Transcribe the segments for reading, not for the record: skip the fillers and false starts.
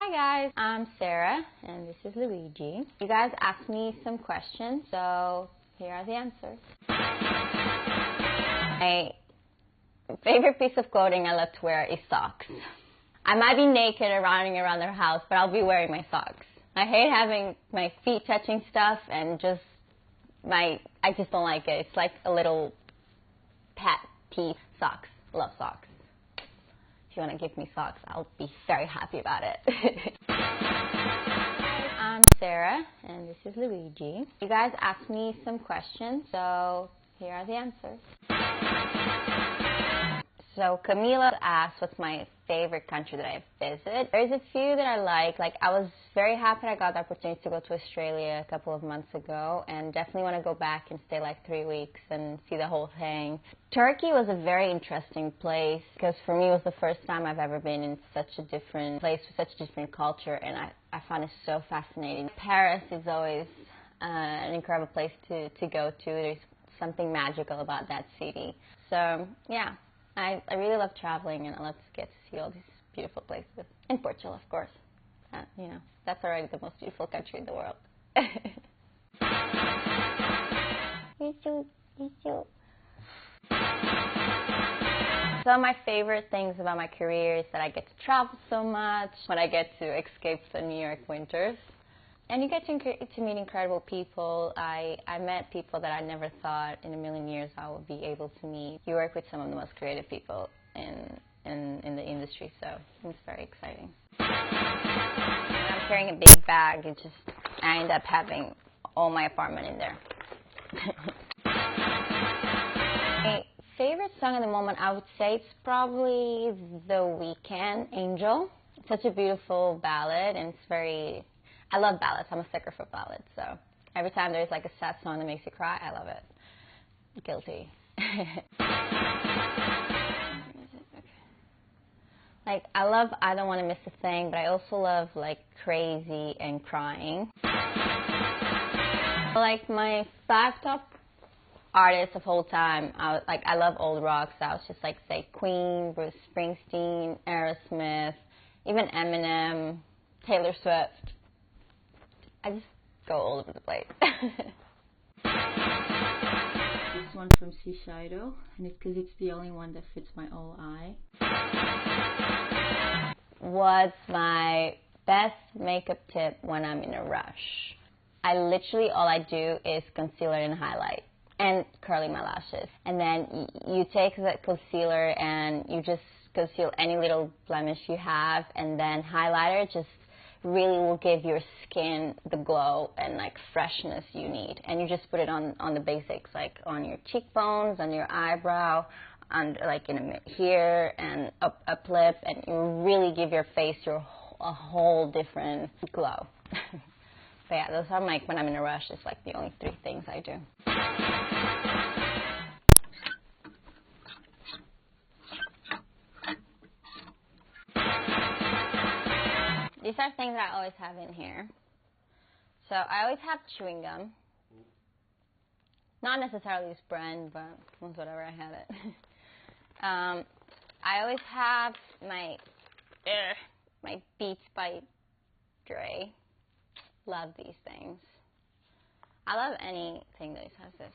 Hi guys, I'm Sarah and this is Luigi. You guys asked me some questions, so here are the answers. My favorite piece of clothing I love to wear is socks. I might be naked or running around the house, but I'll be wearing my socks. I hate having my feet touching stuff and I just don't like it. It's like a little pet peeve. Socks. Love socks. If you want to give me socks, I'll be very happy about it. Hi, I'm Sarah and this is Luigi. You guys asked me some questions, so here are the answers. So Camila asked what's my favorite country that I've visited. There's a few that I like. I was very happy I got the opportunity to go to Australia a couple of months ago, and definitely want to go back and stay like 3 weeks and see the whole thing. Turkey was a very interesting place because for me it was the first time I've ever been in such a different place with such a different culture, and I found it so fascinating. Paris is always an incredible place to go to. There's something magical about that city. So yeah. I really love traveling, and I love to get to see all these beautiful places. And Portugal, of course. You know, that's already the most beautiful country in the world. You too. So my favorite things about my career is that I get to travel so much, when I get to escape the New York winters. And you get to meet incredible people. I met people that I never thought in a million years I would be able to meet. You work with some of the most creative people in the industry, so it's very exciting. When I'm carrying a big bag, I end up having all my apartment in there. My favorite song at the moment, I would say it's probably The Weeknd, Angel. It's such a beautiful ballad, and it's very... I love ballads. I'm a sucker for ballads, so every time there's like a sad song that makes you cry, I love it. Guilty. I love I Don't Want to Miss a Thing, but I also love Crazy and Crying. My 5 top artists of all time, I love old rock, so I was just say Queen, Bruce Springsteen, Aerosmith, even Eminem, Taylor Swift. I just go all over the place. This one from Shiseido, and it's because it's the only one that fits my whole eye. What's my best makeup tip when I'm in a rush? Literally all I do is concealer and highlight, and curling my lashes. And then you take that concealer and you just conceal any little blemish you have, and then highlighter just really will give your skin the glow and freshness you need. And you just put it on the basics, on your cheekbones, on your eyebrow, and here and up lip, and you really give your face a whole different glow. But yeah, those are when I'm in a rush, it's the only 3 things I do. These are things that I always have in here. So I always have chewing gum. Not necessarily this brand, but whatever, I have it. I always have my Beats by Dre. Love these things. I love anything that has this.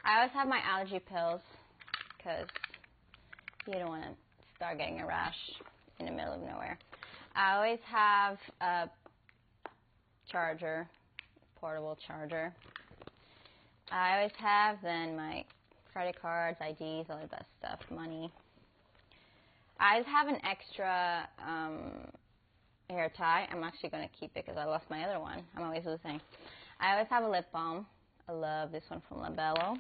I always have my allergy pills, because you don't want to start getting a rash in the middle of nowhere. I always have a charger, portable charger. I always have then my credit cards, IDs, all of that stuff, money. I always have an extra hair tie. I'm actually going to keep it because I lost my other one. I'm always losing. I always have a lip balm. I love this one from Labello.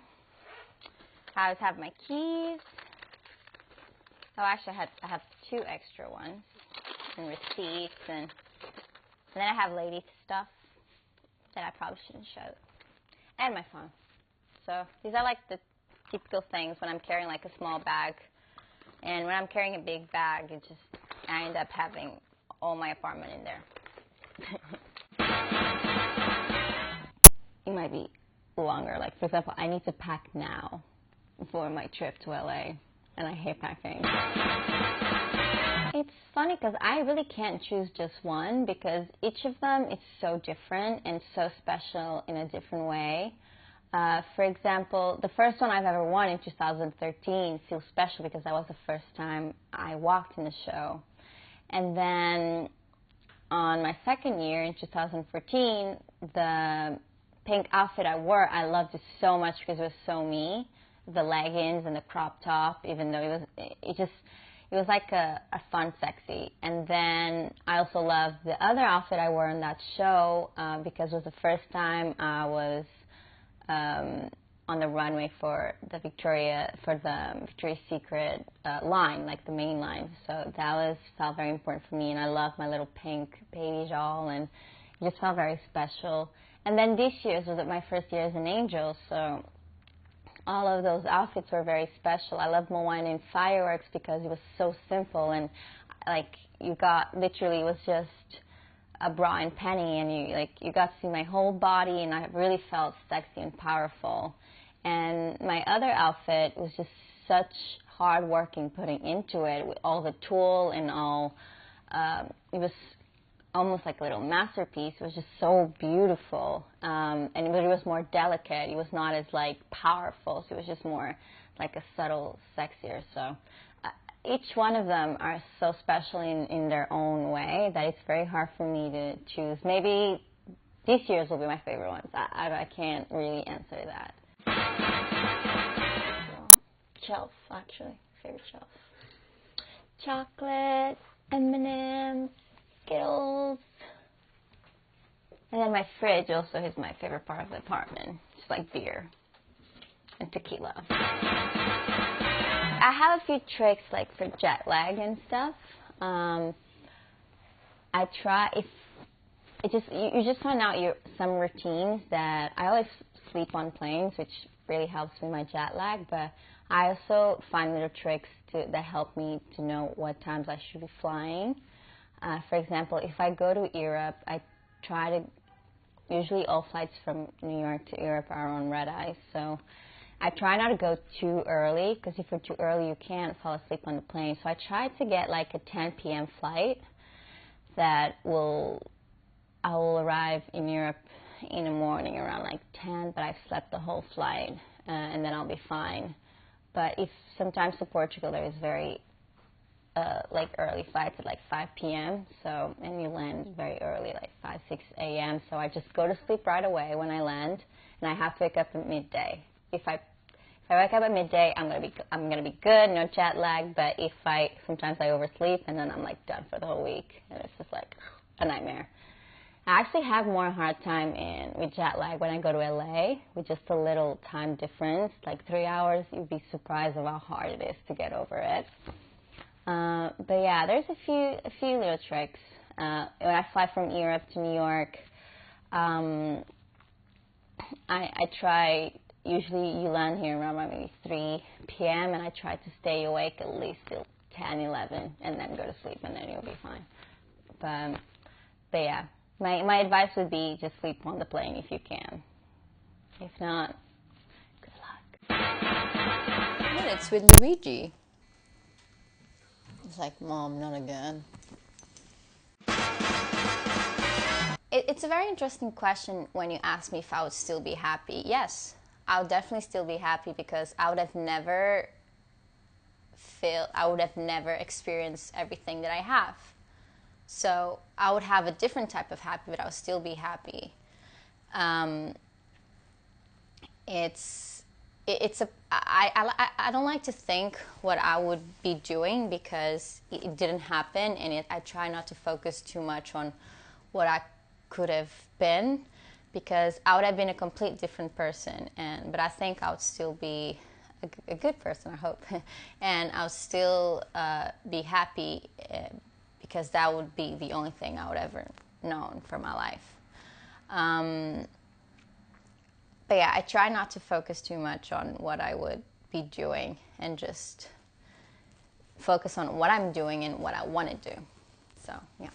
I always have my keys. Oh, actually, I have 2 extra ones. And receipts, and then I have lady stuff that I probably shouldn't show. And my phone. So these are the typical things when I'm carrying a small bag. And when I'm carrying a big bag, I end up having all my apartment in there. It might be longer. For example, I need to pack now for my trip to LA, and I hate packing. It's funny because I really can't choose just one because each of them is so different and so special in a different way. For example, the first one I've ever worn in 2013 feels special because that was the first time I walked in the show. And then on my second year in 2014, the pink outfit I wore, I loved it so much because it was so me. The leggings and the crop top, even though it was like a fun sexy. And then I also loved the other outfit I wore in that show because it was the first time I was on the runway for the Victoria's Secret line, like the main line. So that felt very important for me, and I love my little pink baby doll, and it just felt very special. And then this year's was my first year as an angel, so all of those outfits were very special. I love Moana in Fireworks because it was so simple, and like you got literally, it was just a bra and panty, and you got to see my whole body, and I really felt sexy and powerful. And my other outfit was just such hard working putting into it with all the tulle and all. It was almost like a little masterpiece. It was just so beautiful, and it was more delicate. It was not as like powerful, so it was just more like a subtle, sexier. So each one of them are so special in their own way that it's very hard for me to choose. Maybe this year's will be my favorite ones. I can't really answer that. Shelf, actually, favorite shelf. Chocolate, M&M's, Skittles, and then my fridge also is my favorite part of the apartment. It's like beer and tequila. I have a few tricks like for jet lag and stuff. I try you just find out some routines that I always sleep on planes, which really helps with my jet lag. But I also find little tricks that help me to know what times I should be flying. For example, if I go to Europe, I try to. Usually, all flights from New York to Europe are on red eye, so I try not to go too early, because if you're too early, you can't fall asleep on the plane. So I try to get like a 10 p.m. flight I will arrive in Europe in the morning around like 10, but I've slept the whole flight, and then I'll be fine. But if sometimes to Portugal there is very like early flights at like 5 p.m. And you land very early, like 5, 6 a.m. So I just go to sleep right away when I land, and I have to wake up at midday. If I wake up at midday, I'm gonna be good, no jet lag. But sometimes I oversleep, and then I'm like done for the whole week, and it's just like a nightmare. I actually have more hard time with jet lag when I go to LA with just a little time difference, like 3 hours. You'd be surprised of how hard it is to get over it. But yeah, there's a few little tricks. When I fly from Europe to New York, I try. Usually you land here around maybe 3 p.m. and I try to stay awake at least till 10, 11, and then go to sleep, and then you'll be fine. But yeah, my advice would be just sleep on the plane if you can. If not, good luck. Minutes with Luigi. It's like, Mom, not again. It's a very interesting question when you ask me if I would still be happy. Yes, I would definitely still be happy because I would have never experienced everything that I have. So I would have a different type of happy, but I would still be happy. I don't like to think what I would be doing because it didn't happen, and I try not to focus too much on what I could have been, because I would have been a complete different person, but I think I would still be a good person, I hope, and I'll still be happy because that would be the only thing I would ever known for my life. But yeah, I try not to focus too much on what I would be doing and just focus on what I'm doing and what I want to do. So, yeah.